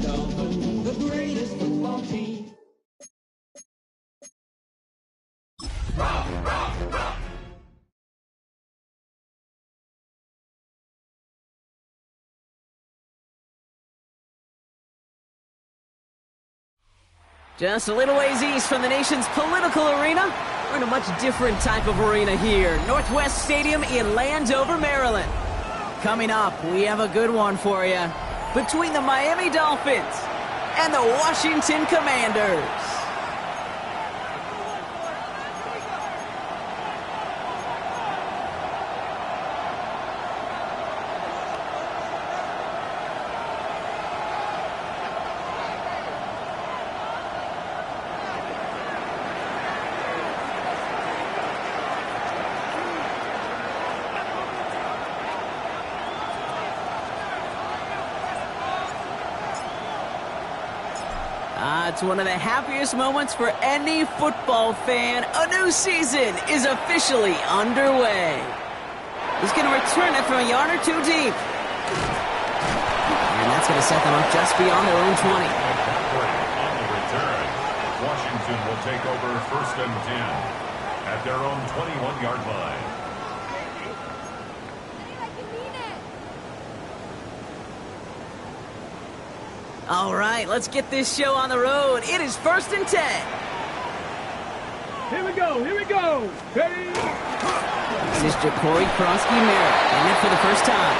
Dolphins, the greatest football team. Just a little ways east from the nation's political arena, we're in a much different type of arena here. Northwest Stadium in Landover, Maryland. Coming up, we have a good one for you. Between the Miami Dolphins and the Washington Commanders. It's one of the happiest moments for any football fan. A new season is officially underway. He's going to return it from a yard or two deep. And that's going to set them up just beyond their own 20. On the return, Washington will take over 1st and 10 at their own 21-yard line. All right, let's get this show on the road. It is 1st and 10. Here we go, here we go. Ready? This is Jacory Krosky-Merritt, and it for the first time.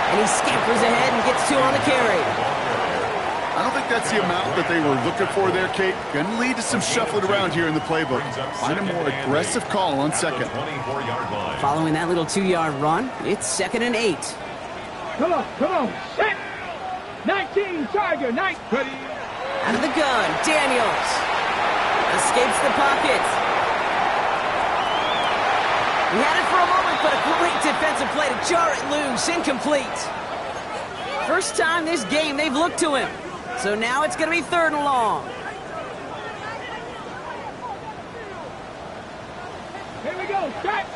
And he scampers ahead and gets 2 on the carry. I don't think that's the amount that they were looking for there, Kate. Going to lead to some shuffling around here in the playbook. Find a more aggressive call on second. Following that little 2-yard run, it's 2nd and 8. Come on, set. 19, Tiger, 9. Ready? Out of the gun, Daniels. Escapes the pocket. He had it for a moment, but a great defensive play to jar it loose. Incomplete. First time this game they've looked to him. So now it's going to be 3rd and long. Here we go, set.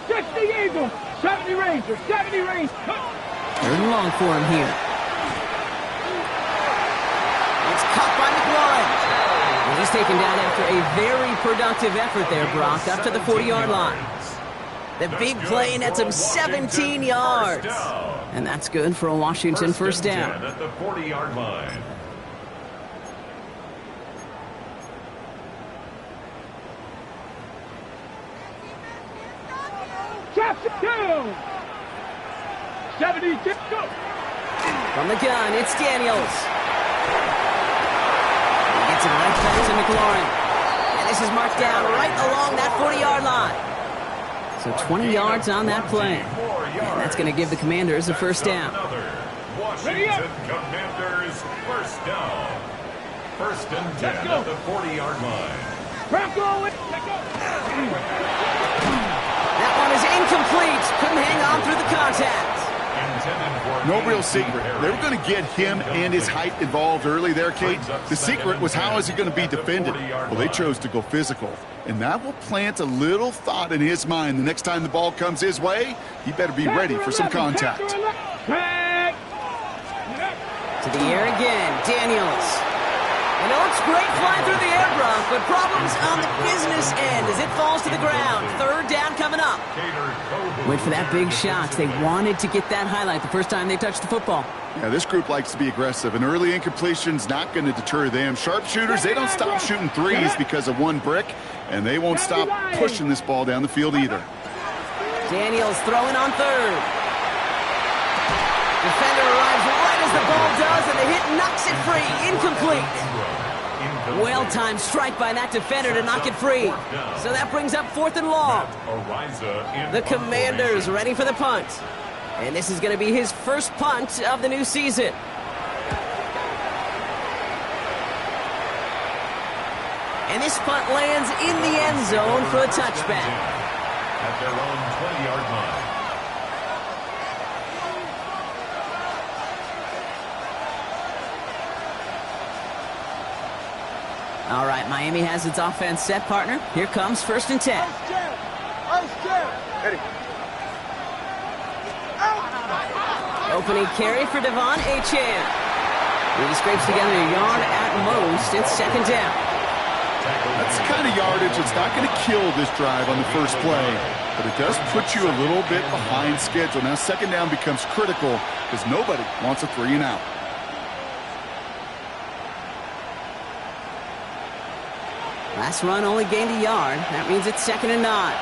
60 Eagles, 70 Rangers, 70 Rangers. 3rd and long for him here. It's caught by McLaurin. And he's taken down after a very productive effort there, Brock, up to the 40-yard line. The big play nets him 17 yards. And that's good for a Washington first down. At the 40-yard line. Chapter 2. 72. From the gun, it's Daniels. He gets it right back to McLaurin. And this is marked down right along that 40-yard line. So 20 yards on that play. And that's going to give the Commanders a first down. Washington Commanders first down. 1st and 10 at the 40-yard line. That one is incomplete. Couldn't hang on through the contact. No real secret. They were going to get him and his height involved early there, Kate. The secret was how is he going to be defended? Well, they chose to go physical. And that will plant a little thought in his mind. The next time the ball comes his way, he better be ready for some contact. To the air again, Daniels. And it looks great flying through the air, Brock, but problems on the business end as it falls to the ground. 3rd down coming up. Wait for that big shot. They wanted to get that highlight the first time they touched the football. Yeah, this group likes to be aggressive. An early incompletion's not going to deter them. Sharpshooters, they don't stop shooting threes because of one brick, and they won't stop pushing this ball down the field either. Daniels throwing on 3rd. Defender arrives right as the ball does, and the hit knocks it free. Incomplete. Well-timed strike by that defender to knock it free. So that brings up 4th and long. The Commanders ready for the punt. And this is going to be his first punt of the new season. And this punt lands in the end zone for a touchback. At their own 20-yard line. All right, Miami has its offense set, partner. Here comes 1st and 10. Opening carry for Devon Achane. He scrapes together a yard at most. It's second down. That's the kind of yardage that's not going to kill this drive on the first play, but it does put you a little bit behind schedule. Now second down becomes critical because nobody wants a 3 and out. Last run only gained a yard. That means it's second and 9.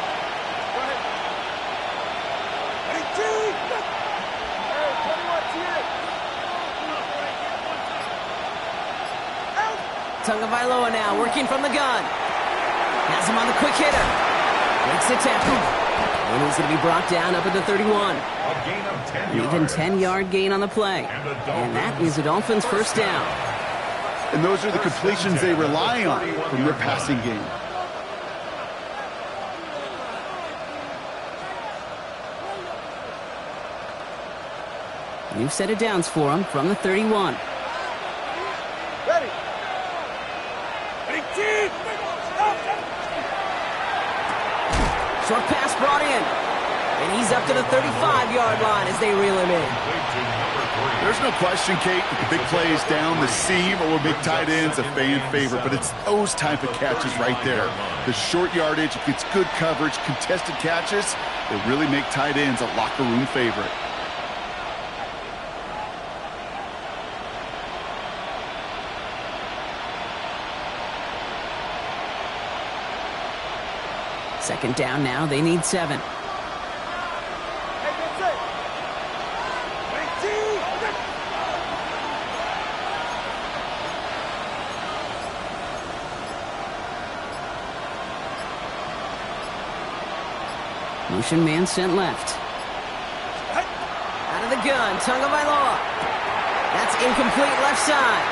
Tagovailoa now working from the gun. Has him on the quick hitter. Makes the tackle. And he's going to be brought down up at the 31. A gain of 10 Even yards. 10-yard gain on the play. And that is the Dolphins' first down. And those are the completions they rely on from their passing game. New set of downs for him from the 31. Ready. Ready, team. Short pass brought in. And he's up to the 35-yard line as they reel him in. There's no question, Kate, that the big plays down the seam or big tight ends a fan favorite, but it's those type of catches right there. The short yardage, it gets good coverage, contested catches, they really make tight ends a locker room favorite. Second down now. They need 7. Motion man sent left. Out of the gun, Tagovailoa. That's incomplete left side.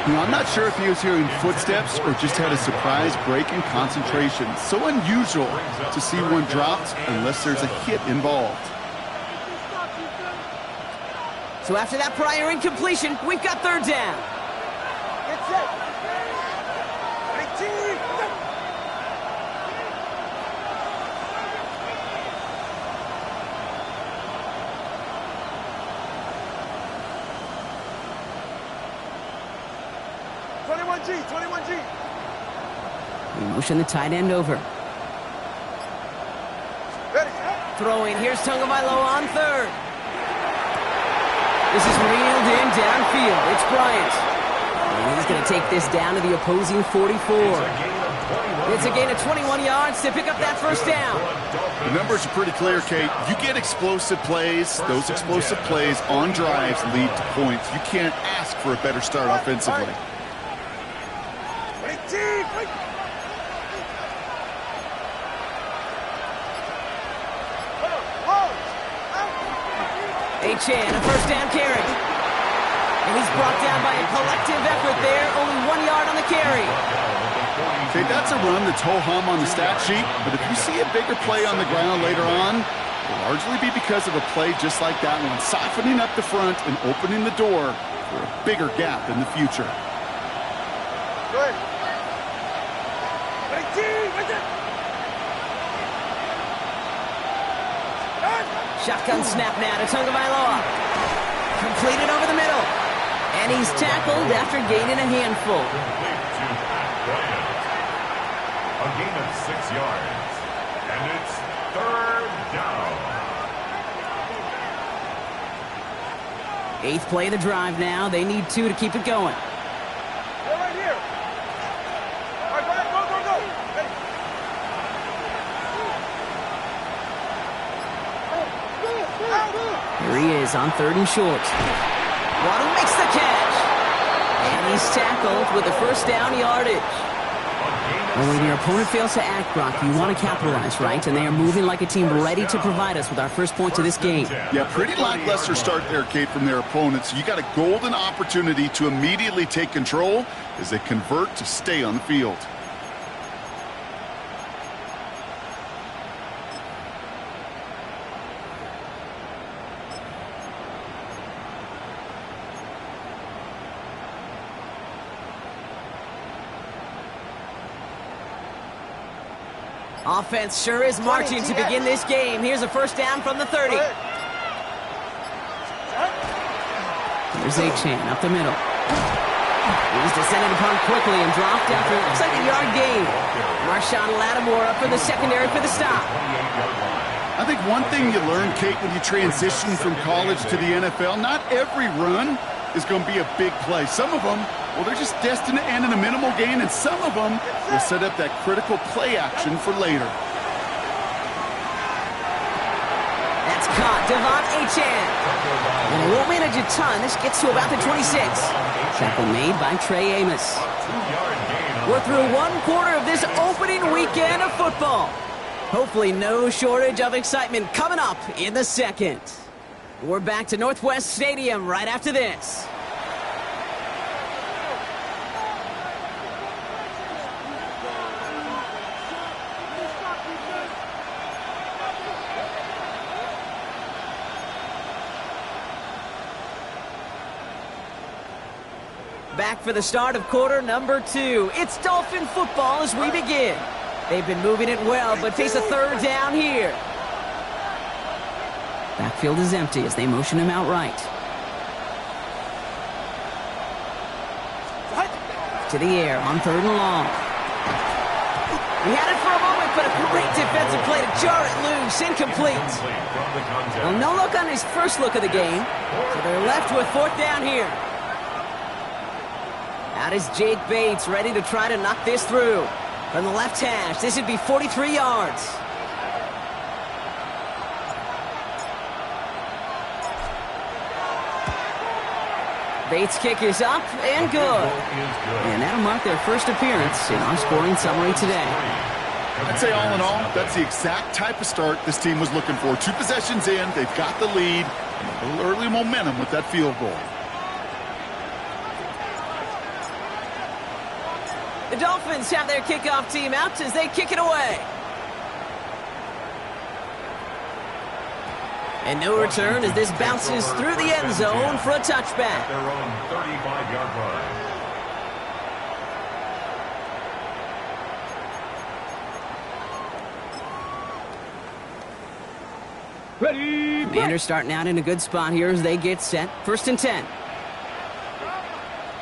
You know, I'm not sure if he was hearing footsteps or just had a surprise break in concentration. So unusual to see one dropped unless there's a hit involved. So after that prior incompletion, we've got third down. Get set. Ready, team. 21G. We motion the tight end over. Ready. Throwing, here's Tagovailoa on third. This is reeled in downfield. It's Bryant. And he's going to take this down to the opposing 44. It's a gain of 21 yards to pick up that first down. The numbers are pretty clear, Kate. You get explosive plays. Those explosive plays on drives lead to points. You can't ask for a better start offensively. Achane, a first down carry. And he's brought down by a collective effort there. Only 1 yard on the carry. Okay, that's a run that's ho-hum on the stat sheet, but if you see a bigger play on the ground later on, it'll largely be because of a play just like that one, softening up the front and opening the door for a bigger gap in the future. Good. Ready, team. Shotgun snap now to Tagovailoa. Completed over the middle. And he's tackled after gaining a handful. A gain of 6 yards. And it's third down. 8th play of the drive now. They need 2 to keep it going. They're right here. All right, go. Ready. Here he is on 3rd and short. Waddle makes the catch. And he's tackled with the first down yardage. And when your opponent fails to act, Brock, you want to capitalize, right? And they are moving like a team ready to provide us with our first points of this game. Yeah, pretty lackluster start there, Kate, from their opponents. You got a golden opportunity to immediately take control as they convert to stay on the field. Offense sure is marching to begin this game. Here's a first down from the 30. Here's Achane up the middle. He's descended upon quickly and dropped after it looks like a yard gain. Marshawn Lattimore up for the secondary for the stop. I think one thing you learn, Kate, when you transition from college to the NFL, not every run is going to be a big play. Some of them, well, they're just destined to end in a minimal gain, and some of them will set up that critical play action for later. That's caught. Devon Achane. And it won't manage a ton. This gets to about the 26. Tackle made by Trey Amos. We're through one quarter of this opening weekend of football. Hopefully no shortage of excitement coming up in the second. We're back to Northwest Stadium right after this. Back for the start of quarter number 2. It's Dolphin football as we begin. They've been moving it well, but face a third down here. Backfield is empty as they motion him out right. To the air on 3rd and long. He had it for a moment, but a great defensive play to jar it loose. Incomplete. Well, no look on his first look of the game, so they're left with 4th down here. Out is Jake Bates, ready to try to knock this through. From the left hash, this would be 43 yards. Bates' kick is up and good. And that'll mark their first appearance in our scoring summary today. I'd say all in all, that's the exact type of start this team was looking for. 2 possessions in, they've got the lead, and a little early momentum with that field goal. The Dolphins have their kickoff team out as they kick it away. And no return as this bounces through the end zone for a touchback. Their own 35-yard line. Ready, Commanders starting out in a good spot here as they get set. 1st and 10.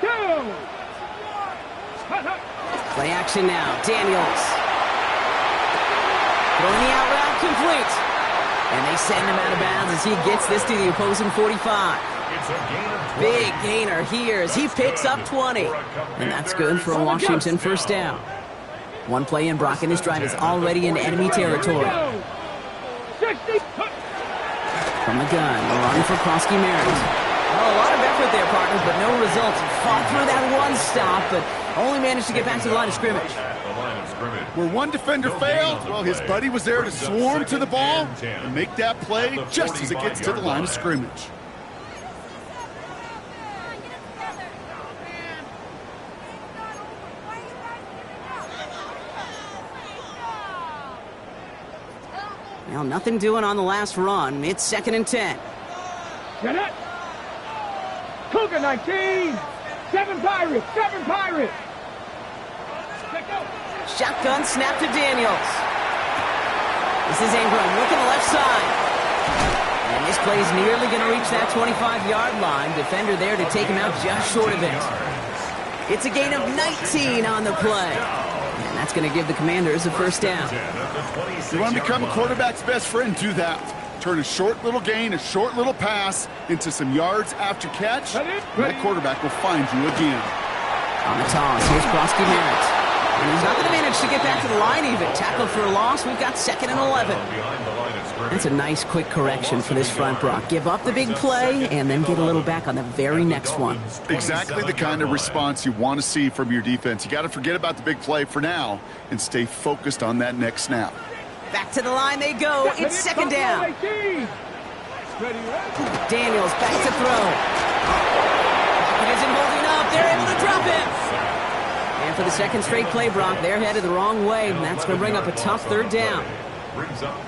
go! Play action now. Daniels. Throwing the out route complete. And they send him out of bounds as he gets this to the opposing 45. It's a gain of 20. Big gainer here as he picks up 20. And that's good for a Washington first down. One play in, Brock, and his drive is already in enemy territory. 60. From the gun, a run for Krosky Merritt. Oh, a lot of effort there, partners, but no results. Fought through that one stop, but only managed to get back to the line of scrimmage. Where one defender failed, well, his buddy was there to swarm to the ball and make that play just as it gets to the line of scrimmage. Well, nothing doing on the last run. It's 2nd and 10. Get it. Cougar 19. 7 Pirates. 7 Pirates. Shotgun snap to Daniels. This is Ingram looking the left side. And this play is nearly going to reach that 25-yard line. Defender there to take him out just short of it. It's a gain of 19 on the play. And that's going to give the Commanders a first down. You want to become a quarterback's best friend, do that. Turn a short little gain, a short little pass into some yards after catch, and that quarterback will find you again. On the toss, here's Krosky Merritt. And he's not going to manage to get back to the line even. Tackle for a loss. We've got 2nd and 11. That's a nice quick correction for this front, Brock. Give up the big play and then get a little back on the very next one. Exactly the kind of response you want to see from your defense. You got to forget about the big play for now and stay focused on that next snap. Back to the line they go. It's 2nd down. Daniels back to throw. It isn't holding up. They're able to drop it. And for the second straight play, Brock, they're headed the wrong way, and that's going to bring up a tough 3rd down.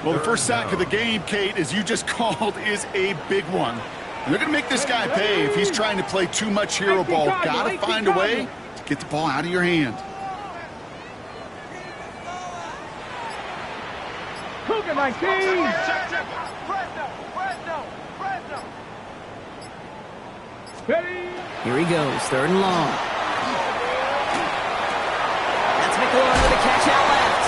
Well, the first sack of the game, Kate, as you just called, is a big one. And they're going to make this guy pay if he's trying to play too much hero ball. Got to find a way to get the ball out of your hand. Cougar 19. Ready? Here he goes, 3rd and long. That's McLaurin with a catch out left.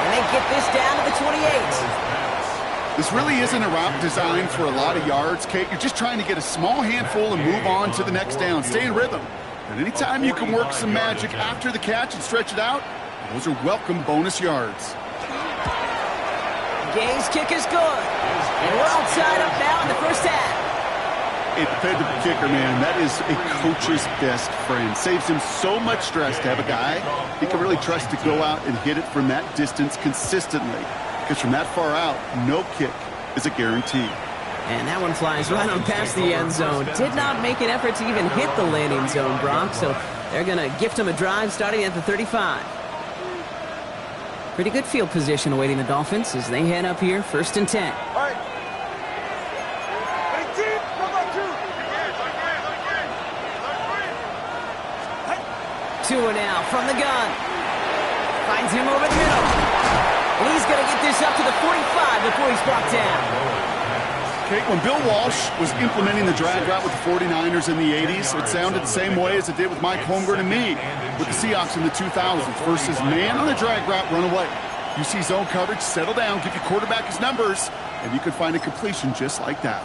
And they get this down to the 28. This really isn't a route designed for a lot of yards, Kate. You're just trying to get a small handful and move on to the next down. Stay in rhythm. And anytime you can work some magic after the catch and stretch it out, those are welcome bonus yards. Gay's kick is good. And we're all tied up now in the first half. A dependable kicker, man, that is a coach's best friend. Saves him so much stress to have a guy he can really trust to go out and hit it from that distance consistently. Because from that far out, no kick is a guarantee. And that one flies right on past the end zone. Did not make an effort to even hit the landing zone, Brock. So they're going to gift him a drive starting at the 35. Pretty good field position awaiting the Dolphins as they head up here, 1st and 10. All right. Ready, team? Come on, Tua now from the gun. Finds him over the middle. And he's going to get this up to the 45 before he's brought down. Kate, when Bill Walsh was implementing the drag route with the 49ers in the 80s, it sounded the same way as it did with Mike Holmgren and me with the Seahawks in the 2000s versus man on the drag route, run away. You see zone coverage, settle down, give your quarterback his numbers, and you can find a completion just like that.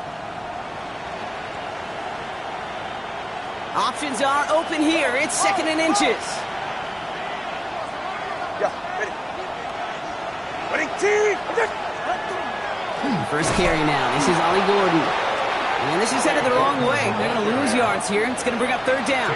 Options are open here. It's 2nd and inches. Yeah, ready. Ready, team? First carry now. This is Ollie Gordon. And this is headed the wrong way. They're going to lose yards here. It's going to bring up 3rd down.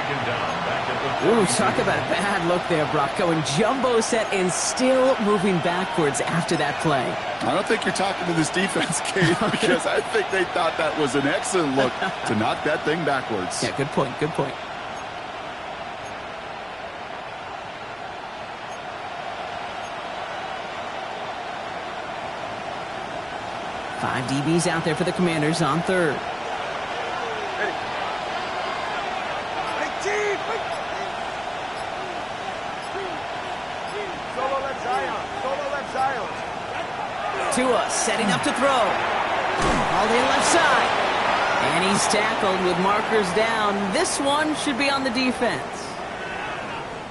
Ooh, talk about a bad look there, Brock. Going jumbo set and still moving backwards after that play. I don't think you're talking to this defense, Kate, because I think they thought that was an excellent look to knock that thing backwards. Yeah, good point, good point. Five DBs out there for the Commanders on 3rd. Ready. Ready, team? Solo left Zion. Solo left Zion. Tua setting up to throw. All in left side. And he's tackled with markers down. This one should be on the defense.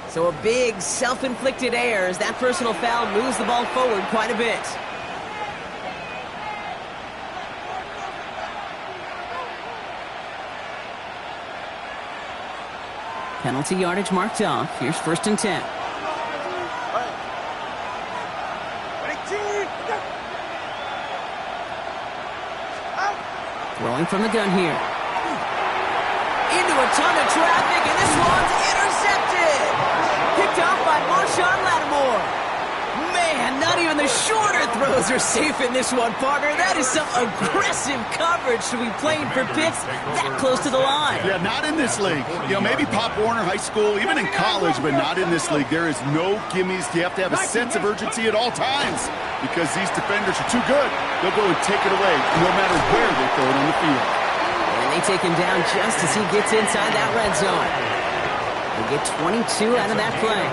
So a big self-inflicted error as that personal foul moves the ball forward quite a bit. Penalty yardage marked off. Here's 1st and 10. Throwing from the gun here. Into a ton of traffic, and this one's intercepted. Picked off by Marshawn Lattimore. Man, not even the shorter throws are safe in this one, partner. That is some aggressive coverage to be playing for Pitts that close to the line. Yeah, not in this league. You know, maybe Pop Warner High School, even in college, but not in this league. There is no gimmies. You have to have a sense of urgency at all times because these defenders are too good. They'll go and take it away no matter where they throw it on the field. And they take him down just as he gets inside that red zone. They get 22 out of that play.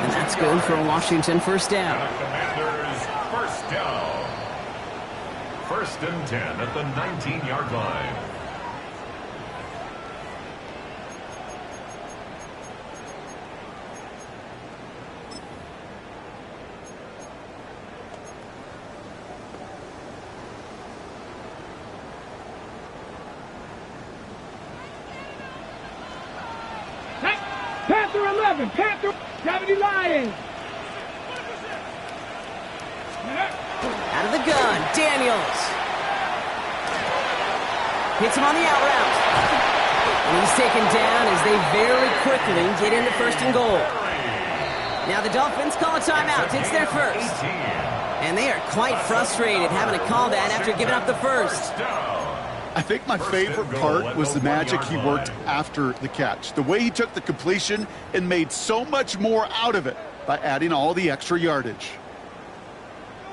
And that's good for a Washington 1st down. Commanders 1st down. 1st and 10 at the 19-yard line. Panther 11, Panther 70 Lions. Out of the gun, Daniels. Hits him on the out route. And he's taken down as they very quickly get into 1st and goal. Now the Dolphins call a timeout. It's their first. And they are quite frustrated having to call that after giving up the first. I think my favorite part was the magic he worked after the catch. The way he took the completion and made so much more out of it by adding all the extra yardage.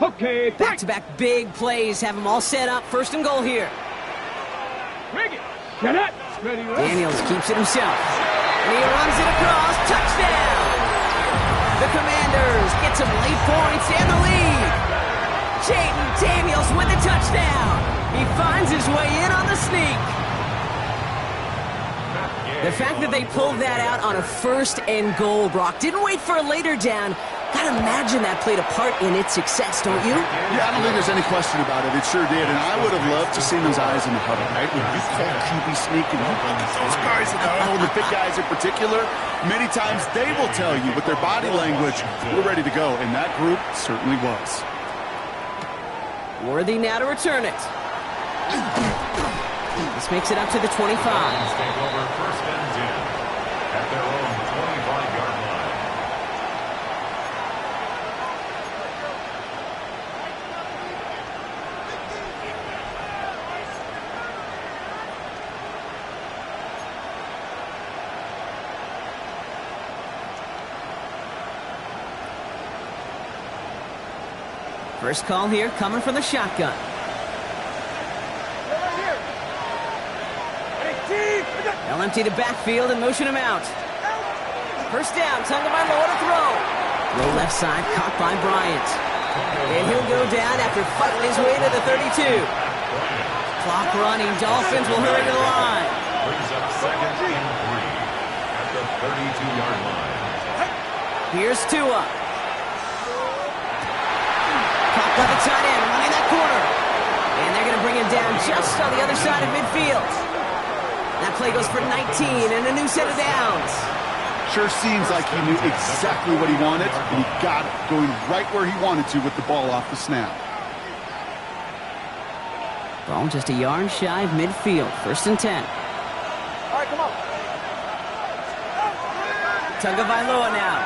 Okay, Back-to-back big plays have them all set up. 1st and goal here. Bring it. Get it. Ready, Daniels keeps it himself. And he runs it across. Touchdown! The Commanders get some late points and the lead. Jayden Daniels with the touchdown. He finds his way in on the sneak. The fact that they pulled that out on a 1st and goal, Brock, didn't wait for a later down. Gotta imagine that played a part in its success, don't you? Yeah, I don't think there's any question about it. It sure did. And I would have loved to see those eyes in the huddle, right? When you call QB sneak and you look at those guys in the huddle, the big guys in particular, many times they will tell you with their body language, we're ready to go. And that group certainly was. Worthy now to return it. This makes it up to the 25. Take over 1st and 10 at their own 25-yard line. First call here coming from the shotgun. They'll empty the backfield and motion him out. First down, Tagovailoa to throw. Throw left side, caught by Bryant. And he'll go down after fighting his way to the 32. Clock running, Dolphins will hurry to the line. Brings up 2nd and 3 at the 32-yard line. Here's Tua. Caught by the tight end, running that corner. And they're going to bring him down just on the other side of midfield. That play goes for 19 and a new set of downs. Sure seems like he knew exactly what he wanted, and he got it, going right where he wanted to with the ball off the snap. Ball just a yard shy of midfield. 1st and 10. All right, come on. Tagovailoa now.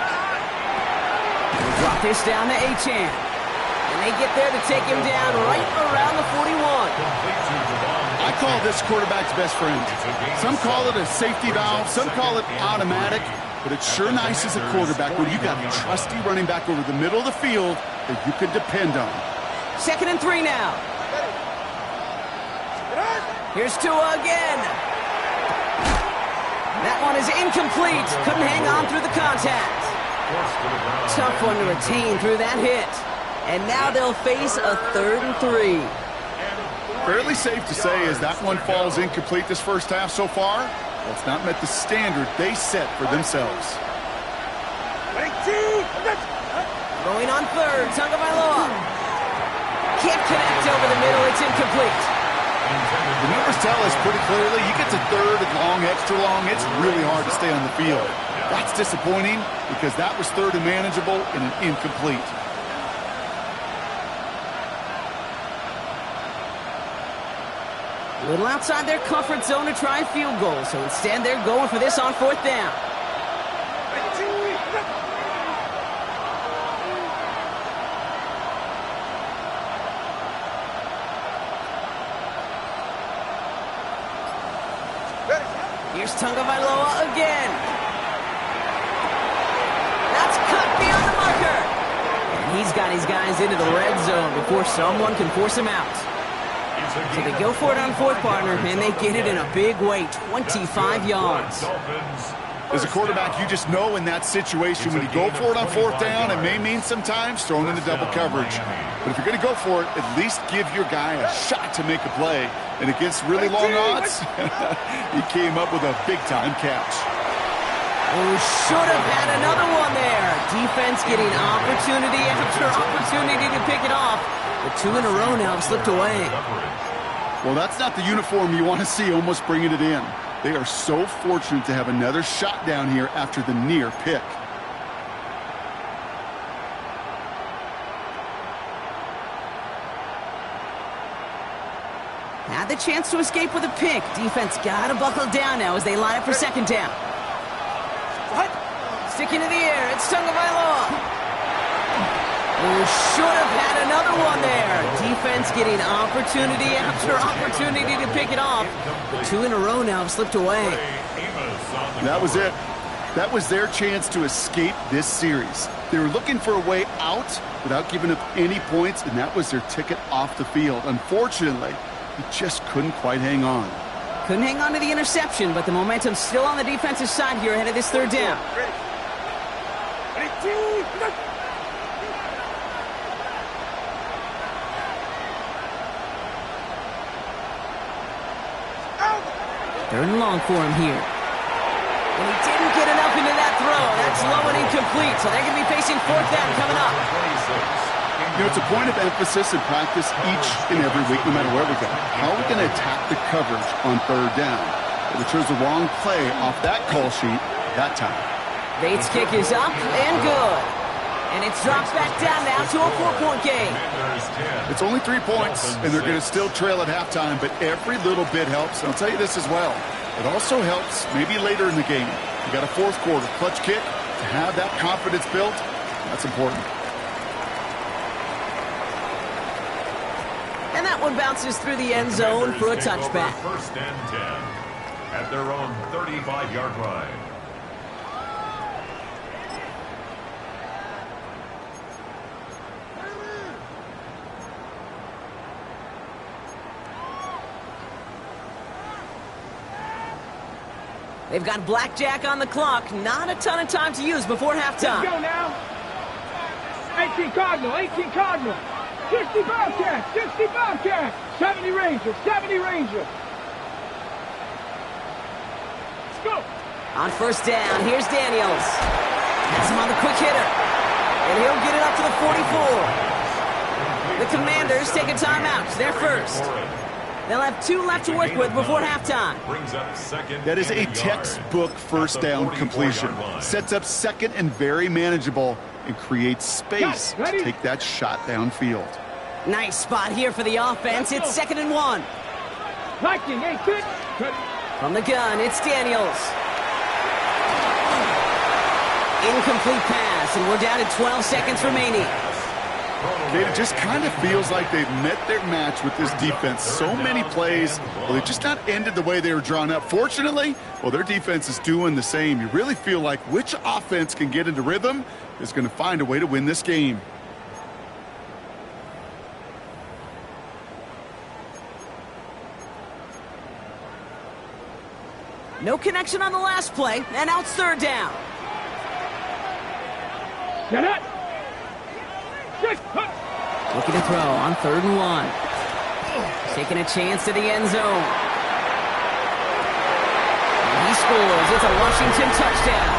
We'll drop this down to Achane. And they get there to take him down right around the 41. I call this quarterback's best friend. Some call it a safety valve, some call it automatic, but it's sure nice as a quarterback when you got a trusty running back over the middle of the field that you can depend on. 2nd and 3 now. Here's Tua again. That one is incomplete. Couldn't hang on through the contact. Tough one to retain through that hit. And now they'll face a 3rd and 3. Fairly safe to say as that one falls incomplete this first half so far, well, it's not met the standard they set for themselves. Going on 3rd, Tagovailoa. Can't connect over the middle, it's incomplete. The numbers tell us pretty clearly, you get to 3rd and long, extra long, it's really hard to stay on the field. That's disappointing because that was 3rd and manageable and an incomplete. A little outside their comfort zone to try a field goal, so instead they're going for this on 4th down. Here's Tagovailoa again. That's cut beyond the marker. And he's got his guys into the red zone before someone can force him out. So they go for it on 4th, partner, and they get it in a big way, 25 yards. As a quarterback, you just know in that situation when you go for it on 4th down, it may mean sometimes throwing into double coverage. But if you're going to go for it, at least give your guy a shot to make a play. And against really long odds, he came up with a big-time catch. Oh, should have had another one there. Defense getting opportunity after opportunity to pick it off. But 2 in a row now have slipped away. Well, that's not the uniform you want to see almost bringing it in. They are so fortunate to have another shot down here after the near pick. Had the chance to escape with a pick. Defense got to buckle down now as they line up for 2nd down. Sticking to the air, it's Tagovailoa. Should have had another one there. Defense getting opportunity after opportunity to pick it off. But 2 in a row now have slipped away. That was it. That was their chance to escape this series. They were looking for a way out without giving up any points, and that was their ticket off the field. Unfortunately, he just couldn't quite hang on. Couldn't hang on to the interception, but the momentum's still on the defensive side here ahead of this 3rd down. Third and long for him here. And he didn't get enough into that throw. That's low and incomplete, so they're going to be facing fourth down coming up. You know, it's a point of emphasis in practice each and every week, no matter where we go. How are we going to attack the coverage on third down? Well, we chose the wrong play off that call sheet that time. Bates' kick is up and good. And it's dropped back down now to a 4-point game. It's only 3 points, and they're going to still trail at halftime, but every little bit helps. And I'll tell you this as well. It also helps maybe later in the game. You got a fourth quarter clutch kick to have that confidence built. That's important. And that one bounces through the end zone for a touchback. First and 10 at their own 35-yard line. They've got blackjack on the clock. Not a ton of time to use before halftime. Let's go now. 18 Cardinal, 18 Cardinal. 60 Bobcat, 60 Bobcat. 70 Ranger, 70 Ranger. Let's go. On first down, here's Daniels. Has him on the quick hitter. And he'll get it up to the 44. The Commanders take a timeout. They're first. They'll have 2 left to work with before halftime. That is a textbook first down completion. Sets up second and very manageable and creates space to take that shot downfield. Nice spot here for the offense. It's 2nd and 1. Lightning, 8 good. From the gun, it's Daniels. Incomplete pass, and we're down to 12 seconds remaining. It just kind of feels like they've met their match with this defense. So many plays, well, they've just not ended the way they were drawn up. Fortunately, well, their defense is doing the same. You really feel like which offense can get into rhythm is going to find a way to win this game. No connection on the last play, and now it's third down. Get it. Looking to throw on 3rd and 1. Taking a chance to the end zone. And he scores. It's a Washington touchdown.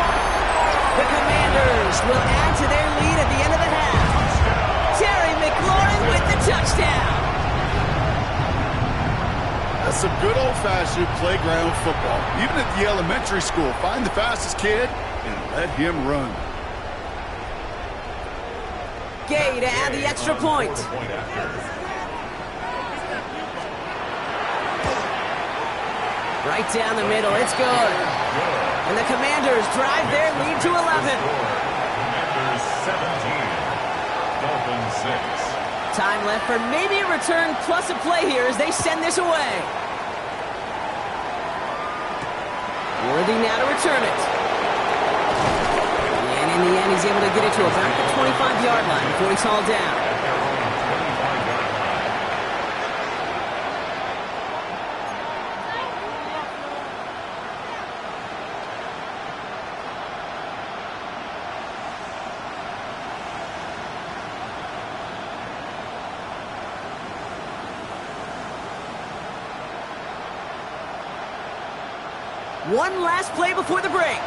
The Commanders will add to their lead at the end of the half. Terry McLaurin with the touchdown. That's some good old-fashioned playground football. Even at the elementary school, find the fastest kid and let him run. Gay to add the extra point. Right down the middle, it's good. And the Commanders drive their lead to 11. Commanders 17, Dolphins 6. Time left for maybe a return plus a play here as they send this away. Worthy now to return it. In the end, he's able to get it to about the 25-yard line before he's hauled down. One last play before the break.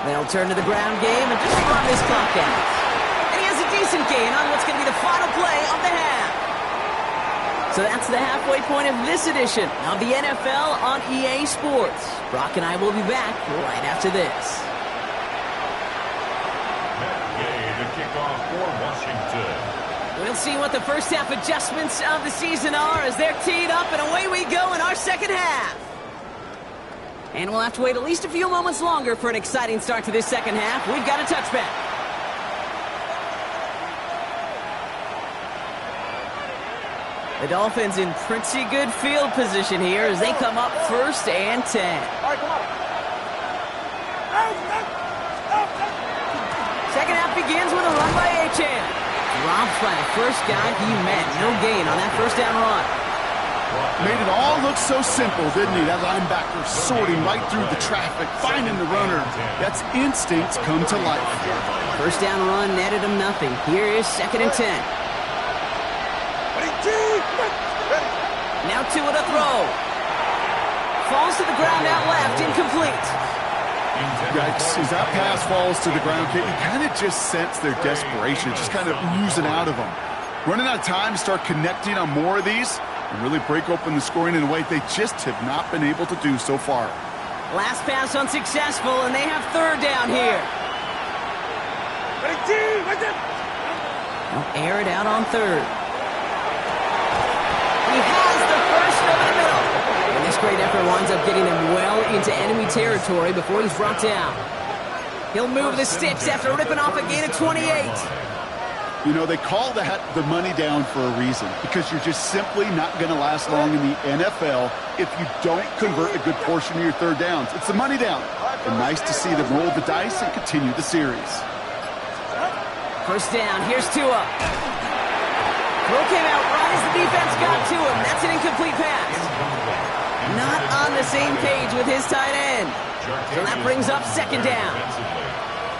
They'll turn to the ground game and just run this clock out. And he has a decent gain on what's going to be the final play of the half. So that's the halfway point of this edition of the NFL on EA Sports. Brock and I will be back right after this. The kickoff for Washington. We'll see what the first half adjustments of the season are as they're teed up, and away we go in our second half. And we'll have to wait at least a few moments longer for an exciting start to this second half. We've got a touchback. The Dolphins in pretty good field position here as they come up 1st and 10. All right, come on. Second half begins with a run by Achane. Robbed by the first guy he met. No gain on that first down run. Made it all look so simple, didn't he? That linebacker sorting right through the traffic, finding the runner. That's instincts come to life. First down run netted him nothing. Here is 2nd and 10. Ready, Now Tua to throw. Falls to the ground out left, incomplete. Yikes, as that pass falls to the ground, Kate, you kind of just sense their desperation, just kind of oozing out of them. Running out of time to start connecting on more of these and really break open the scoring in a way they just have not been able to do so far. Last pass unsuccessful, and they have third down here. They'll air it out on third. He has the first over the middle. And this great effort winds up getting them well into enemy territory before he's brought down. He'll move the sticks after ripping off a gain of 28. You know, they call that the money down for a reason, because you're just simply not going to last long in the NFL if you don't convert a good portion of your third downs. It's the money down. And nice to see them roll the dice and continue the series. First down, here's Tua. Throw came out right as the defense got to him. That's an incomplete pass. Not on the same page with his tight end. So that brings up second down.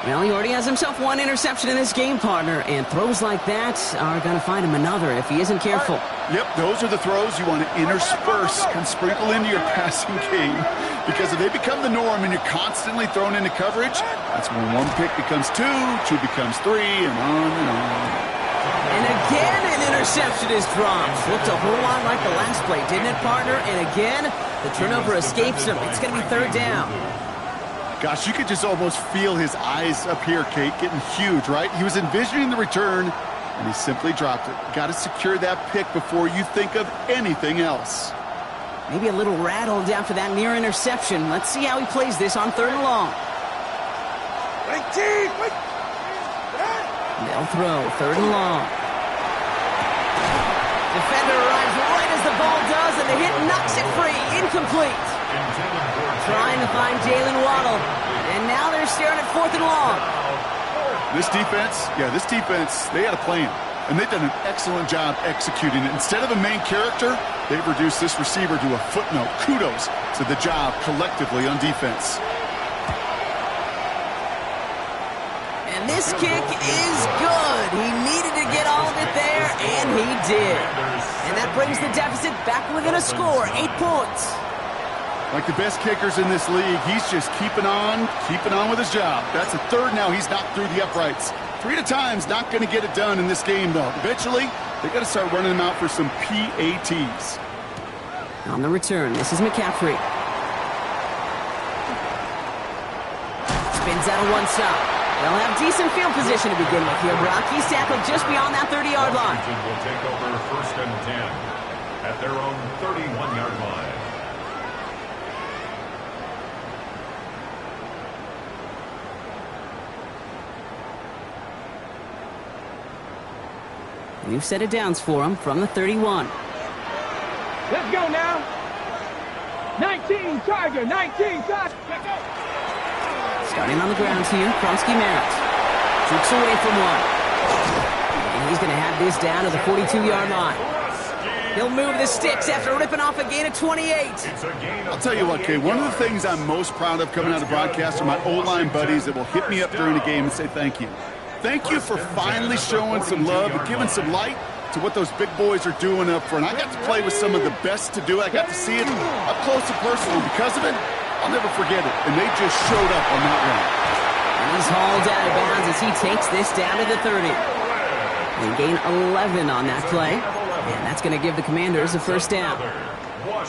Well, he already has himself one interception in this game, partner, and throws like that are going to find him another if he isn't careful. Yep, those are the throws you want to intersperse and sprinkle into your passing game, because if they become the norm and you're constantly thrown into coverage, that's when one pick becomes two becomes three, and on and on. And again, an interception is dropped. Looked a whole lot like the last play, didn't it, partner? And again, the turnover escapes him. It's going to be third down. Gosh, you could just almost feel his eyes up here, Kate, getting huge, right? He was envisioning the return, and he simply dropped it. Got to secure that pick before you think of anything else. Maybe a little rattled after that near interception. Let's see how he plays this on third and long. They'll throw, third and long. Defender arrives right as the ball does, and the hit knocks it free. Incomplete. Trying to find Jalen Waddle. And now they're staring at fourth and long. This defense, they had a plan. And they've done an excellent job executing it. Instead of a main character, they've reduced this receiver to a footnote. Kudos to the job collectively on defense. And this kick is good. He needed to get all of it there, and he did. And that brings the deficit back within a score, 8 points. Like the best kickers in this league, he's just keeping on with his job. That's a third now. He's knocked through the uprights. 3 at a time's not going to get it done in this game, though. Eventually, they got to start running him out for some PATs. On the return, this is McCaffrey. Spins out of one stop. They'll have decent field position to begin with here, Brock. He's tackled just beyond that 30-yard line. Washington will take over first and 10 at their own 31-yard line. New set of downs for him from the 31. Let's go now. 19 Tiger, 19 Tiger. Starting on the ground here, Kronsky Mount. Jukes away from one. And he's going to have this down to the 42-yard line. He'll move the sticks after ripping off a gain of 28. I'll tell you what, Kay, one of the things I'm most proud of coming out of broadcast are my O-line buddies that will hit me up during the game and say thank you. Thank you for finally showing some love and giving some light to what those big boys are doing up front. I got to play with some of the best to do it. I got to see it up close and personal. And because of it, I'll never forget it. And they just showed up on that run. And he's hauled out of bounds as he takes this down to the 30. They gain 11 on that play. And that's going to give the Commanders a first down.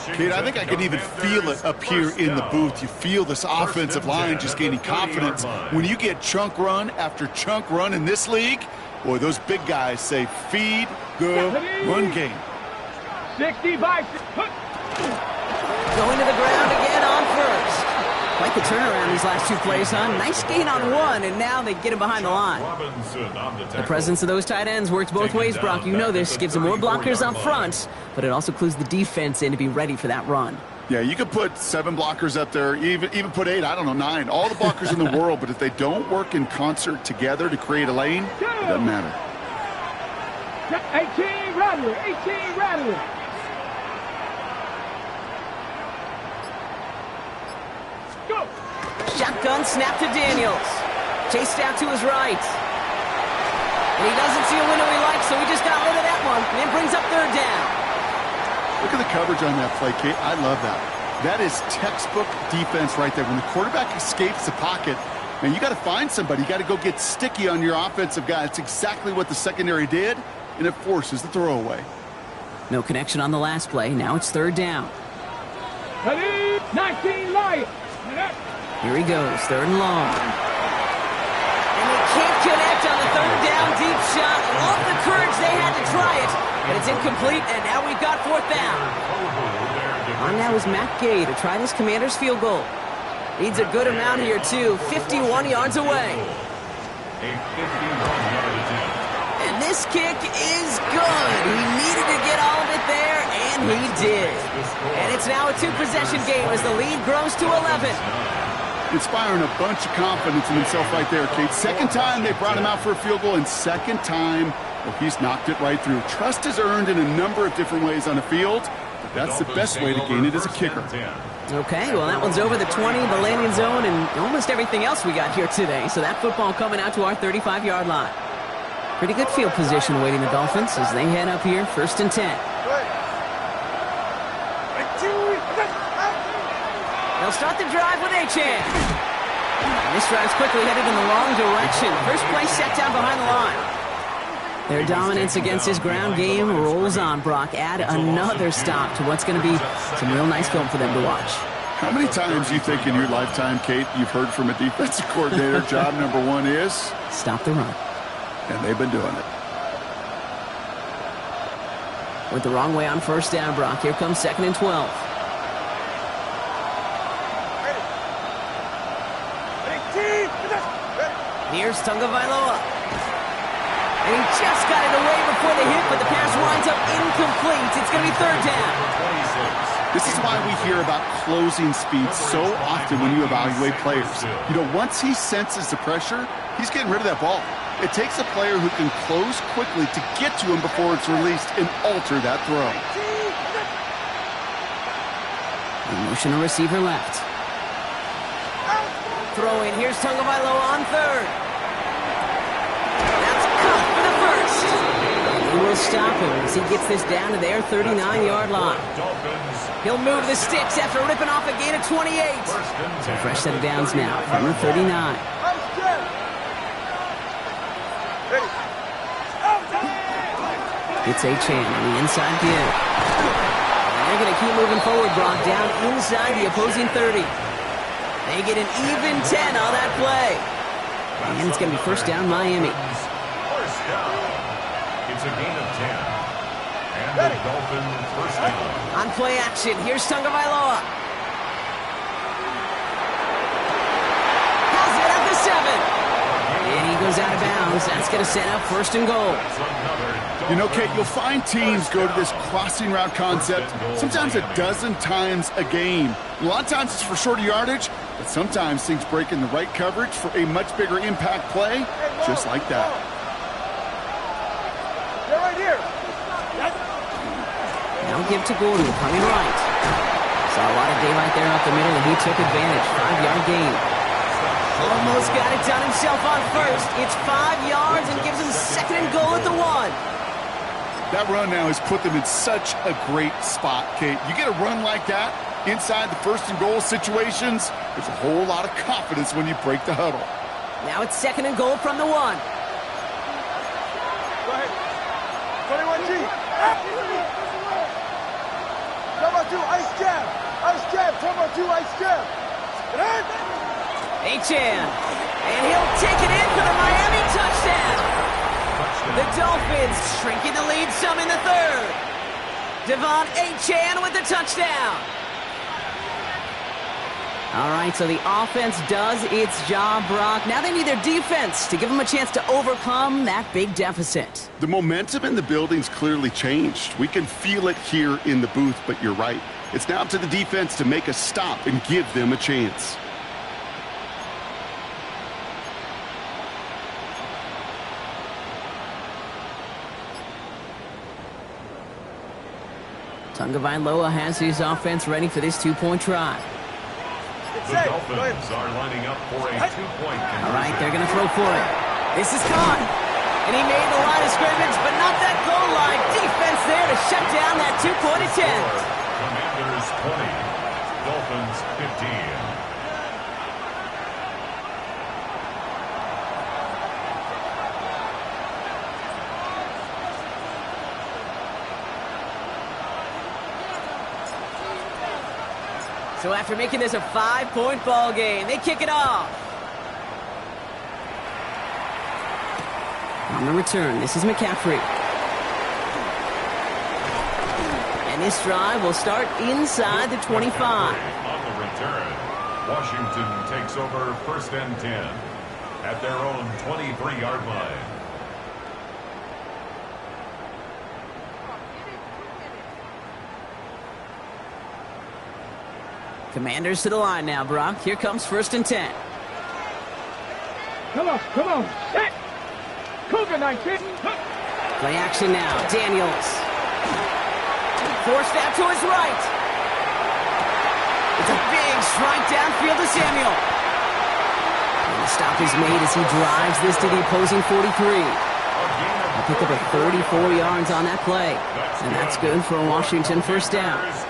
Kate, I think I can even feel it up here in the booth. You feel this offensive line just gaining confidence. When you get chunk run after chunk run in this league, boy, those big guys say feed the run game. 60 by 6. Going to the ground again on first. Quite the turnaround these last two plays, huh? Nice gain on one, and now they get him behind the line. The presence of those tight ends works both ways, Brock. You know this. Gives them more blockers up front, but it also clues the defense in to be ready for that run. Yeah, you could put 7 blockers up there, even put 8, I don't know, 9. All the blockers in the world, but if they don't work in concert together to create a lane, it doesn't matter. 18 Rattler, 18 Rattler. Go. Shotgun snap to Daniels. Chased out to his right. And he doesn't see a window he likes, so he just got rid of that one. And it brings up third down. Look at the coverage on that play, Kate. I love that. That is textbook defense right there. When the quarterback escapes the pocket, man, you got to find somebody. You got to go get sticky on your offensive guy. It's exactly what the secondary did, and it forces the throwaway. No connection on the last play. Now it's third down. Ready? 19 Lions. Here he goes, third and long. And they can't connect on the third down deep shot. Love the courage they had to try it, but it's incomplete, and now we've got fourth down. On now is Matt Gay to try this Commander's field goal. Needs a good amount here, too. 51 yards away. A 51-yard attempt. And this kick is good. He needed to get all of it there, and he did. And it's now a two-possession game as the lead grows to 11. Inspiring a bunch of confidence in himself right there, Kate. Second time they brought him out for a field goal, and second time, well, he's knocked it right through. Trust is earned in a number of different ways on the field, but that's the best way to gain it as a kicker. Okay, well, that one's over the 20, the landing zone, and almost everything else we got here today. So that football coming out to our 35-yard line. Pretty good field position awaiting the Dolphins as they head up here, 1st and 10. They'll start the drive with Achane. This drive's quickly headed in the wrong direction. First play set down behind the line. Their dominance against his ground game rolls on, Brock. Add another stop to what's going to be some real nice film for them to watch. How many times do you think in your lifetime, Kate, you've heard from a defensive coordinator, job number one is? Stop the run. And they've been doing it. Went the wrong way on first down, Brock. Here comes 2nd and 12. Here's Tagovailoa. And he just got it away before the hit, but the pass winds up incomplete. It's going to be third down. This is why we hear about closing speed so often when you evaluate players. You know, once he senses the pressure, he's getting rid of that ball. It takes a player who can close quickly to get to him before it's released and alter that throw. Motion a receiver left. Throwing. Here's Tagovailoa on third. That's caught for the first. He will stop him as he gets this down to their 39-yard line. He'll move the sticks after ripping off a gain of 28. So a fresh set of downs now from the 39. It's Achane on the inside give. And they're going to keep moving forward, Brock, down inside the opposing 30. They get an even 10 on that play. And it's going to be first down, Miami. First down. It's a gain of 10. And the Dolphins first down. On play action, here's Tagovailoa. Has it at the 7. And he goes out of bounds. That's going to set up 1st and goal. You know, Kate, you'll find teams go to this crossing route concept sometimes a dozen times a game. A lot of times it's for shorter yardage, but sometimes things break in the right coverage for a much bigger impact play, just like that. They're right here. Now give to Gordon, coming right. Saw a lot of daylight there up the middle, and he took advantage. 5-yard gain. Almost got it done himself on first. It's 5 yards and gives him 2nd and goal at the 1. That run now has put them in such a great spot, Kate. You get a run like that inside the 1st and goal situations, there's a whole lot of confidence when you break the huddle. Now it's 2nd and goal from the 1. Go ahead. 21G. Number 2, ice jab. Ice jab. Number 2, ice jab. Get in. Achane. And he'll take it in for the Miami touchdown. The Dolphins shrinking the lead some in the 3rd. Devon Achane with the touchdown. All right, so the offense does its job, Brock. Now they need their defense to give them a chance to overcome that big deficit. The momentum in the building's clearly changed. We can feel it here in the booth, but you're right. It's now up to the defense to make a stop and give them a chance. Tagovailoa has his offense ready for this 2-point try. The Dolphins are lining up for a 2-point conversion. All right, they're going to throw for it. This is caught. And he made the line of scrimmage, but not that goal line. Defense there to shut down that two-point attempt. Commanders 20, Dolphins 15. So after making this a 5-point ball game, they kick it off. On the return, this is McCaffrey. And this drive will start inside the 25. On the return, Washington takes over 1st and 10 at their own 23-yard line. Commanders to the line now, Brock. Here comes 1st and 10. Come on, set! Cougar 19! Play action now. Daniels. Forced out to his right. It's a big strike downfield to Samuel. And the stop is made as he drives this to the opposing 43. He'll pick up a 34 yards on that play. And that's good for a Washington 1st down.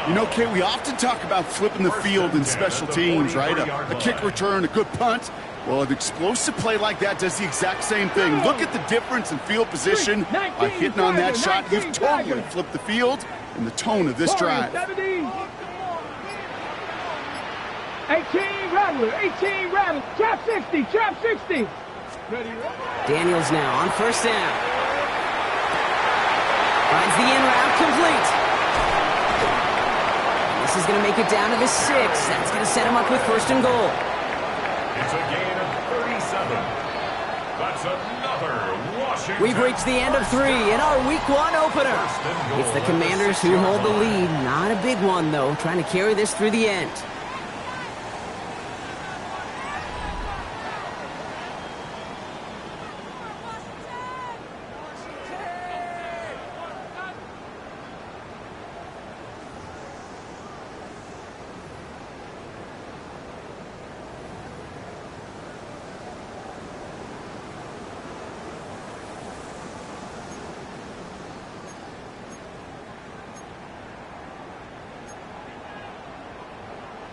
You know, Kate, we often talk about flipping the field in special teams, right? A kick return, a good punt. Well, an explosive play like that does the exact same thing. Look at the difference in field position. By hitting on that shot, you've totally flipped the field and the tone of this drive. 18 Rattler, trap 60. Daniels now on 1st down. Finds the in route complete. This is going to make it down to the 6. That's going to set him up with 1st and goal. It's a gain of 37. That's another Washington. We've reached the end of 3 in our Week 1 opener. It's the Commanders who hold the lead. Not a big one, though, trying to carry this through the end.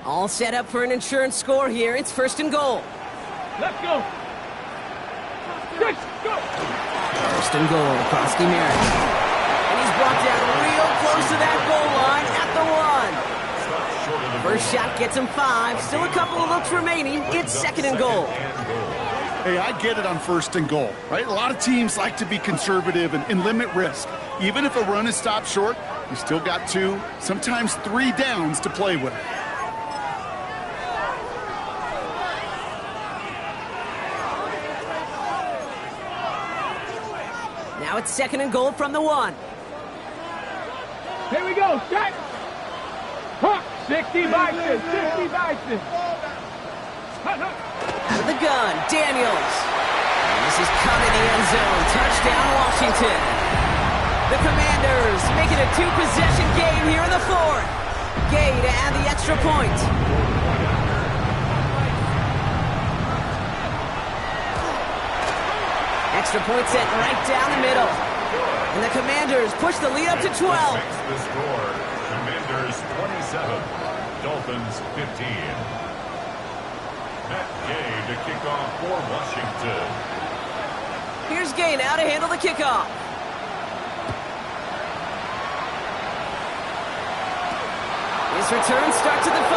All set up for an insurance score here. It's 1st and goal. Let's go. Let's go. 1st and goal, Krosky Merritt. And he's brought down real close to that goal line at the 1. First shot gets him 5. Still a couple of looks remaining. It's 2nd and goal. Hey, I get it on 1st and goal, right? A lot of teams like to be conservative and limit risk. Even if a run is stopped short, you still got 2, sometimes 3 downs to play with. Now it's 2nd and goal from the 1. Here we go, set. Hook, 60 Bison. Out of the gun, Daniels. And this is caught in the end zone. Touchdown, Washington. The Commanders make it a 2-possession game here in the 4th. Gay to add the extra point. Extra point set right down the middle. And the Commanders push the lead up to 12. The score, Commanders 27, Dolphins 15. Matt Gay to kick off for Washington. Here's Gay now to handle the kickoff. His return starts at the 5.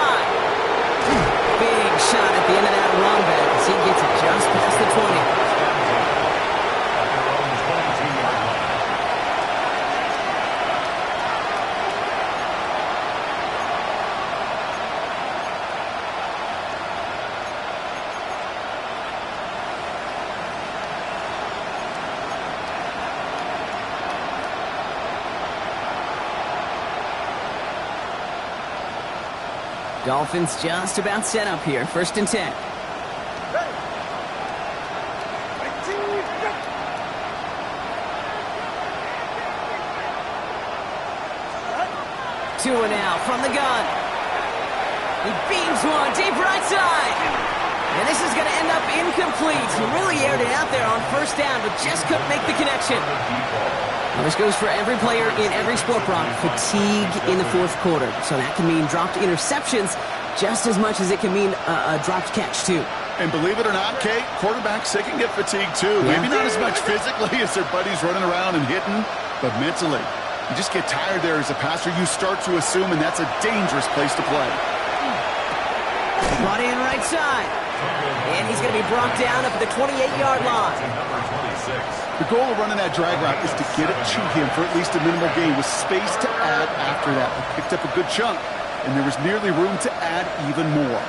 Big shot at the end of that run back as he gets it just past the 20. Dolphins just about set up here. 1st and 10. Two and out from the gun. He beams one deep right side. And this is going to end up incomplete. He really aired it out there on first down, but just couldn't make the connection. Now this goes for every player in every sport, Brock. Fatigue in the fourth quarter. So that can mean dropped interceptions just as much as it can mean a dropped catch, too. And believe it or not, Kate, quarterbacks, they can get fatigued, too. Yeah. Maybe not as much physically as their buddies running around and hitting, but mentally. You just get tired there as a passer. You start to assume, and that's a dangerous place to play. Brought in right side. And he's going to be brought down up at the 28-yard line. The goal of running that drag route is to get it to him for at least a minimal gain with space to add after that. They picked up a good chunk, and there was nearly room to add even more.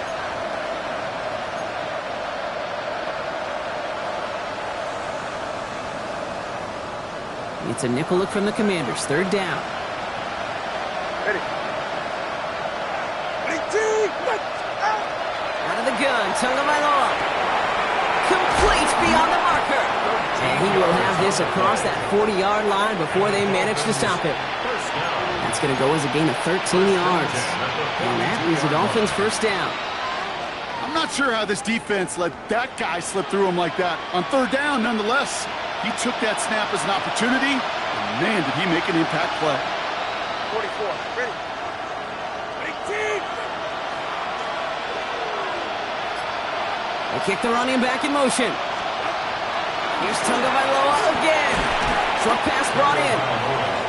It's a nickel look from the Commanders. Third down. Ready. Out of the gun, Tagovailoa. Complete beyond the marker. And he will have this across that 40-yard line before they manage to stop it. That's going to go as a gain of 13 yards. And that is the Dolphins' first down. I'm not sure how this defense let that guy slip through him like that. On third down, nonetheless, he took that snap as an opportunity, and man, did he make an impact play. 44. Ready. 18. They kick the running back in motion. Here's Tagovailoa again. Short pass brought in.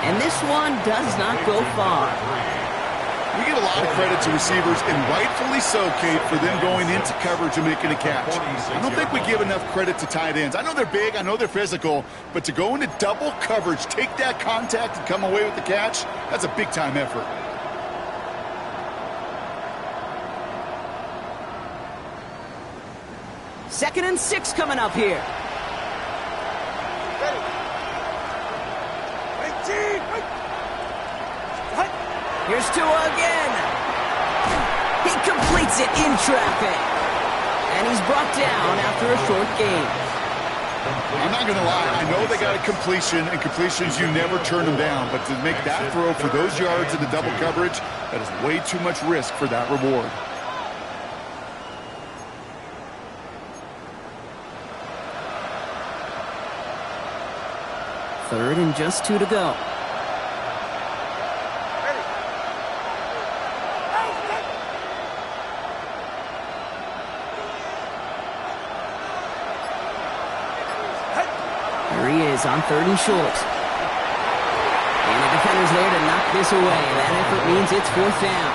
And this one does not go far. We give a lot of credit to receivers, and rightfully so, Kate, for them going into coverage and making a catch. I don't think we give enough credit to tight ends. I know they're big, I know they're physical, but to go into double coverage, take that contact, and come away with the catch, that's a big-time effort. Second and 6 coming up here. Ready. 18. Here's Tua again. He completes it in traffic. And he's brought down after a short gain. I'm not going to lie. I know they got a completion, and completions, you never turn them down. But to make that throw for those yards in the double coverage, that is way too much risk for that reward. Third and just 2 to go. Here he is on third and short. And the defender's there to knock this away. That effort means it's fourth down.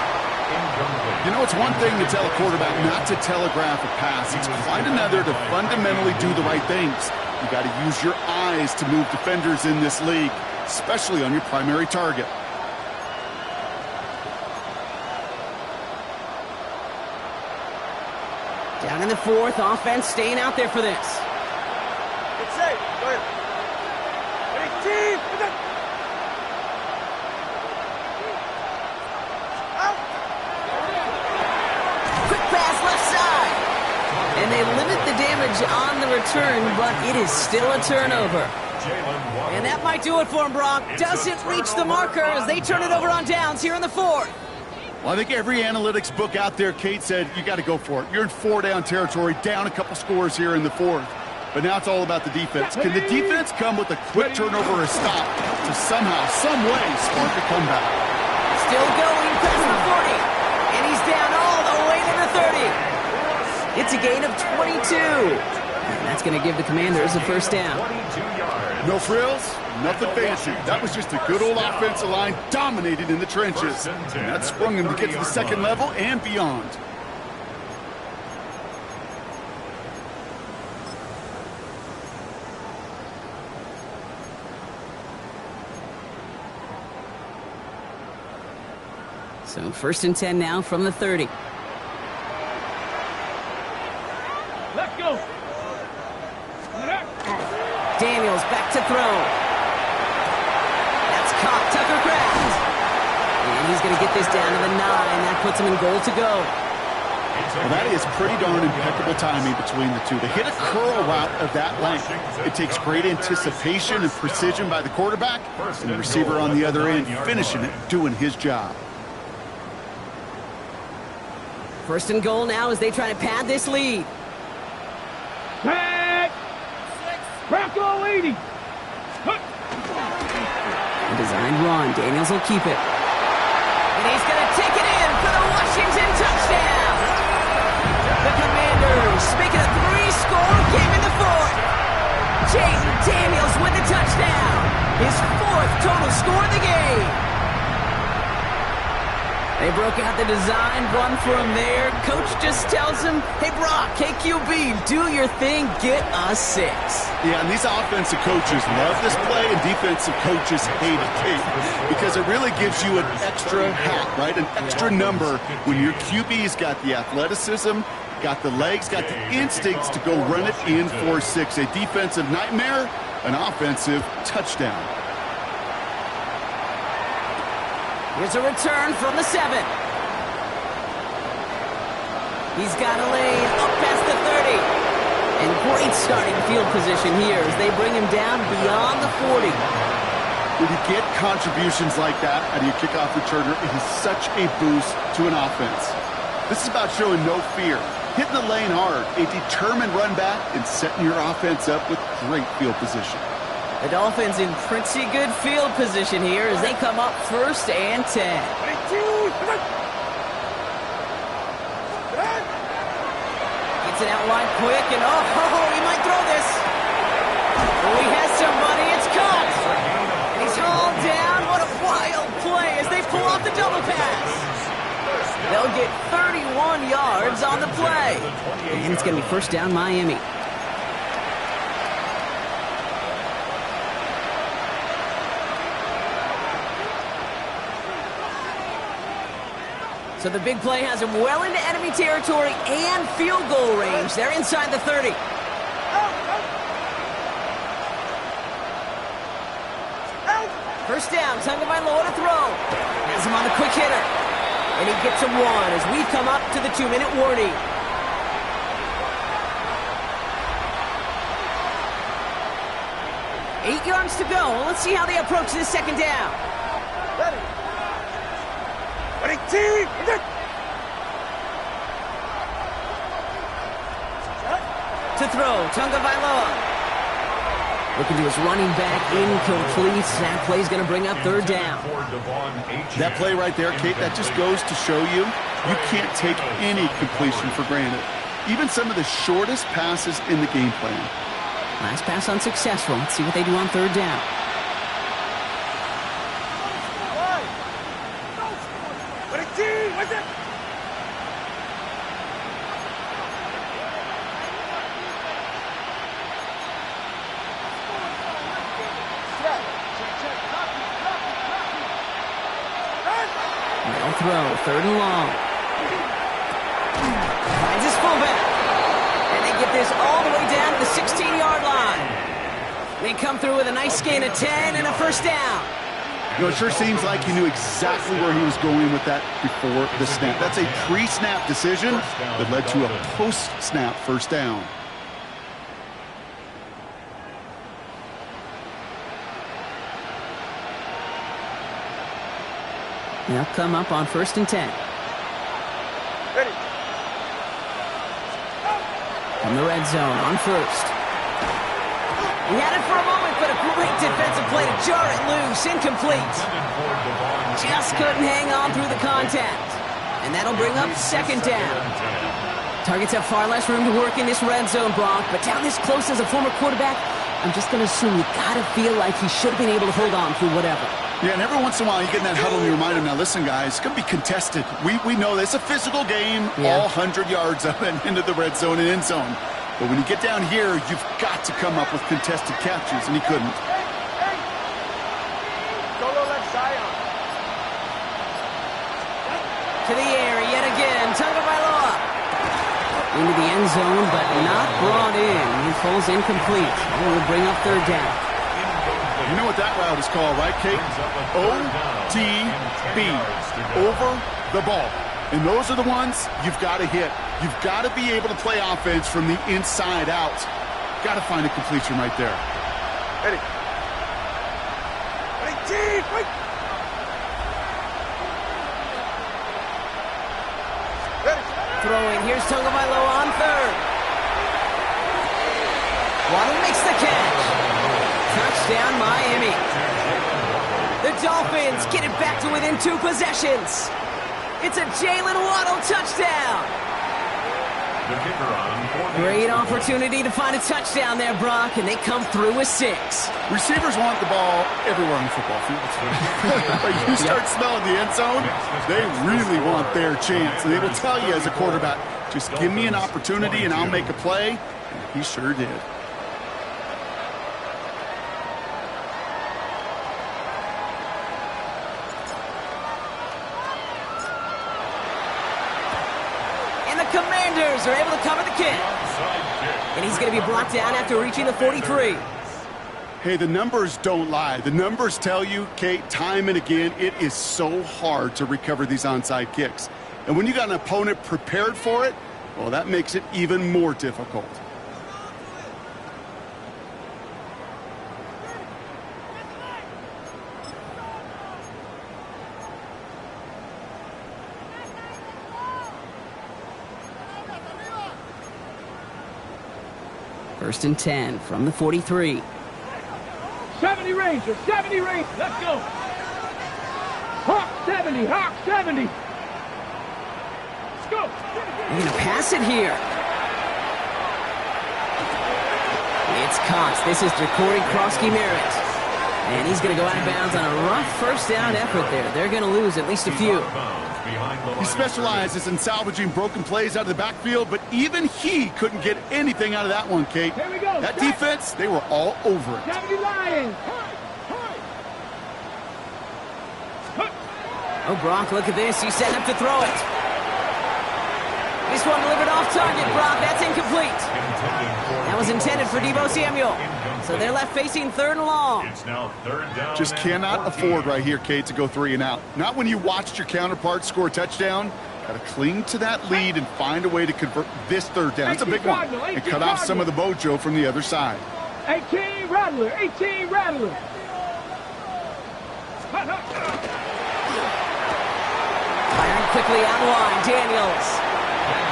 You know, it's one thing to tell a quarterback not to telegraph a pass. It's quite another to fundamentally do the right things. You got to use your eyes to move defenders in this league, especially on your primary target. Down in the fourth, offense staying out there for this. It's safe. Go ahead. 18. Quick pass left side. And they limit the damage on the return, but it is still a turnover. And that might do it for him, Brock. Doesn't reach the marker as they turn it over on downs here in the fourth. Well, I think every analytics book out there, Kate, said you got to go for it. You're in 4-down territory, down a couple scores here in the fourth. But now it's all about the defense. Can the defense come with a quick turnover or a stop to somehow, some way, spark a comeback? Still going past the 40. And he's down all the way to the 30. It's a gain of 22. And that's going to give the Commanders a first down. No frills, nothing fancy. That was just a good old offensive line dominated in the trenches. And that sprung them to get to the second level and beyond. So first and 10 now from the 30. Let's go. Daniels back to throw. That's caught. Tucker Kraft. And he's going to get this down to the 9. That puts him in goal to go. Well, that is pretty darn impeccable timing between the two. To hit a curl route of that length, it takes great anticipation and precision by the quarterback, and the receiver on the other end finishing it, doing his job. First and goal now as they try to pad this lead. Set. Rocco 80. A designed run. Daniels will keep it. And he's going to take it in for the Washington touchdown. The Commanders make it a 3-score game in the fourth. Jaden Daniels with the touchdown. His 4th total score of the game. They broke out the design run for him there. Coach just tells him, hey, Brock, hey, QB, do your thing, get a 6. Yeah, and these offensive coaches love this play, and defensive coaches hate it because it really gives you an extra hat, right? An extra number when your QB's got the athleticism, got the legs, got the instincts to go run it in for 6. A defensive nightmare, an offensive touchdown. Here's a return from the 7. He's got a lane up past the 30. And great starting field position here as they bring him down beyond the 40. When you get contributions like that out of your kickoff returner, it is such a boost to an offense. This is about showing no fear, hitting the lane hard, a determined run back, and setting your offense up with great field position. The Dolphins in pretty good field position here as they come up 1st and 10. Gets it out wide quick, and he might throw this. Oh, he has somebody. It's caught. And he's hauled down. What a wild play as they pull off the double pass. They'll get 31 yards on the play. And it's going to be 1st down Miami. So the big play has him well into enemy territory and field goal range. They're inside the 30. First down, Tagovailoa to throw. Has him on the quick hitter. And he gets him 1 as we come up to the 2-minute warning. Eight yards to go. Let's see how they approach this 2nd down. Ready. To throw, Tagovailoa. Looking to his running back, incomplete. That play's going to bring up 3rd down. That play right there, Kate, that just goes to show you can't take any completion for granted. Even some of the shortest passes in the game plan. Last pass unsuccessful. Let's see what they do on 3rd down. They'll throw, 3rd and long. Finds his fullback. And they get this all the way down to the 16-yard line. They come through with a nice gain of 10 and a 1st down. You know, it sure seems like he knew exactly where he was going with that before the snap. That's a pre-snap decision that led to a post-snap 1st down. They'll come up on 1st and 10. Ready. From the red zone on 1st. He had it for a moment, but a great defensive play to jar it loose. Incomplete. Just couldn't hang on through the contact. And that'll bring up 2nd down. Targets have far less room to work in this red zone, Bronk, but down this close as a former quarterback, I'm just going to assume you got to feel like he should have been able to hold on through whatever. Yeah, and every once in a while you get in that huddle and you remind him, now listen, guys, it's going to be contested. We know this. It's a physical game, all 100 yards up and into the red zone and end zone. But when you get down here, you've got to come up with contested catches, and he couldn't. Solo left side. To the air yet again. Tagovailoa. Into the end zone, but not brought in. He falls incomplete. It will bring up 3rd down. You know what that route is called, right, Kate? OTB, over the ball. And those are the ones you've got to hit. You've got to be able to play offense from the inside out. Got to find a completion right there. Ready. Ready, team, wait. Ready. Throwing. Here's Tagovailoa on 3rd. Waddle makes the catch. Touchdown, Miami. The Dolphins get it back to within 2 possessions. It's a Jalen Waddle touchdown. The kicker on 4th. Great opportunity to find a touchdown there, Brock, and they come through with 6. Receivers want the ball everywhere on the football field. But you start smelling the end zone, they really want their chance. And they will tell you as a quarterback, just give me an opportunity and I'll make a play. And he sure did. Commanders are able to cover the kick. And he's going to be brought down after reaching the 43. Hey, the numbers don't lie. The numbers tell you, Kate, time and again, it is so hard to recover these onside kicks. And when you got an opponent prepared for it, well, that makes it even more difficult. First and 10 from the 43. 70 Rangers, 70 Rangers. Let's go. Hawk 70, Hawk 70. Let's go. They're going to pass it here. It's caught. This is Jacory Krosky-Merritt. And he's going to go out of bounds on a rough first down effort there. They're going to lose at least a few. He specializes in salvaging broken plays out of the backfield, but even he couldn't get anything out of that one, Kate. Here we go. That defense, they were all over it. 70 Lions. Oh, Brock, look at this. He's setting up to throw it. This one delivered off target, Brock. That's incomplete. That was intended for Deebo Samuel. So they're left facing 3rd and long. It's now 3rd down. Just cannot afford right here, Kate, to go 3 and out. Not when you watched your counterpart score a touchdown. Got to cling to that lead and find a way to convert this 3rd down. It's a big one. And cut off some of the mojo from the other side. 18 Rattler, 18 Rattler. Firing quickly out line, Daniels.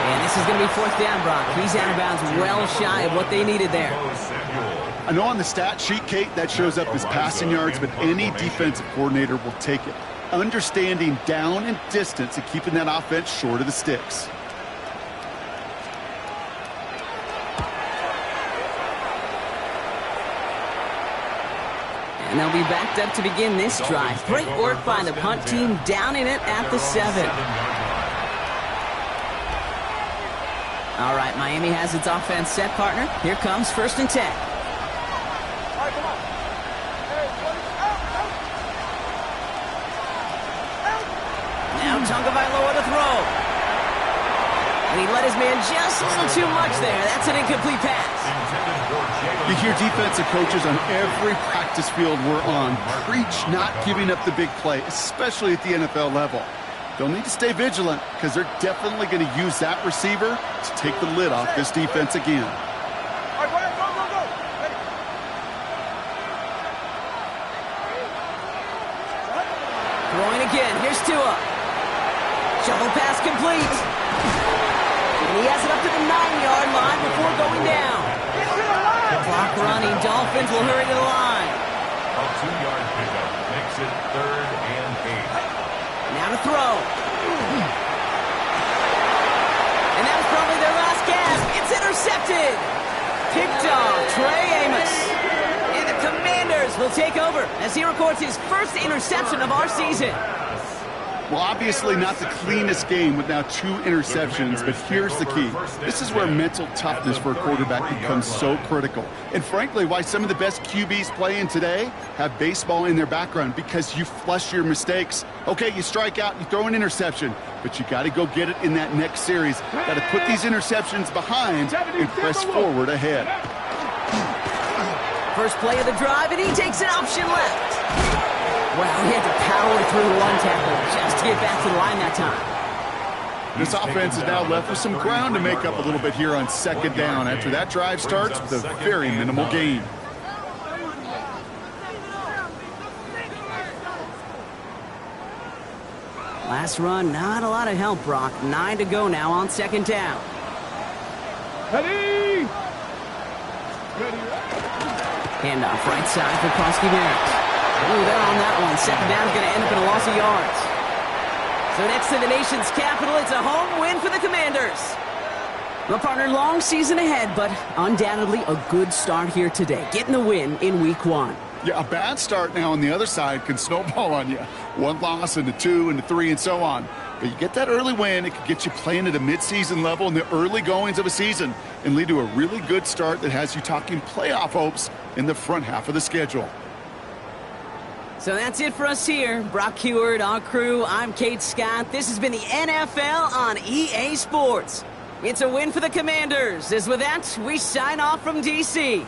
And this is going to be 4th down, Brock. He's out of bounds well shy of what they needed there. I know on the stat sheet, Kate, that shows up as passing yards, but any defensive coordinator will take it. Understanding down and distance and keeping that offense short of the sticks. And they'll be backed up to begin this drive. Great work by the punt team, downing it at the 7. All right, Miami has its offense set, partner. Here comes 1st and 10. Now Tagovailoa to throw. And he let his man just a little too much there. That's an incomplete pass. You hear defensive coaches on every practice field we're on preach not giving up the big play, especially at the NFL level. They'll need to stay vigilant because they're definitely going to use that receiver to take the lid off this defense again. Throwing again. Here's Tua. Shovel pass complete. And he has it up to the 9-yard line before going down. The clock running. Dolphins will hurry to the line. A 2-yard pickup makes it 3rd and 8. Now to throw. And that was probably their last gasp. It's intercepted. Picked off Trey Amos. And the Commanders will take over as he records his first interception of our season. Well, obviously not the cleanest game with now 2 interceptions, but here's the key. This is where mental toughness for a quarterback becomes so critical. And frankly, why some of the best QBs playing today have baseball in their background, because you flush your mistakes. Okay, you strike out, you throw an interception, but you got to go get it in that next series. Got to put these interceptions behind and press forward ahead. First play of the drive, and he takes an option left. Well, he had to power through one tackle just to get back to the line that time. This offense is now left with some ground to make up a little bit here on 2nd down after that drive starts with a very minimal gain. Last run, not a lot of help, Brock. 9 to go now on 2nd down. Ready? Handoff right side for Koski Merritt. Ooh, they're on that one. Second down is going to end up in a loss of yards. So next to the nation's capital, it's a home win for the Commanders. Well, partner, long season ahead, but undoubtedly a good start here today. Getting the win in week 1. Yeah, a bad start now on the other side can snowball on you. 1 loss into 2 into 3 and so on. But you get that early win, it could get you playing at a midseason level in the early goings of a season and lead to a really good start that has you talking playoff hopes in the front half of the schedule. So that's it for us here. Brock Huard, our crew, I'm Kate Scott. This has been the NFL on EA Sports. It's a win for the Commanders. As with that, we sign off from D.C.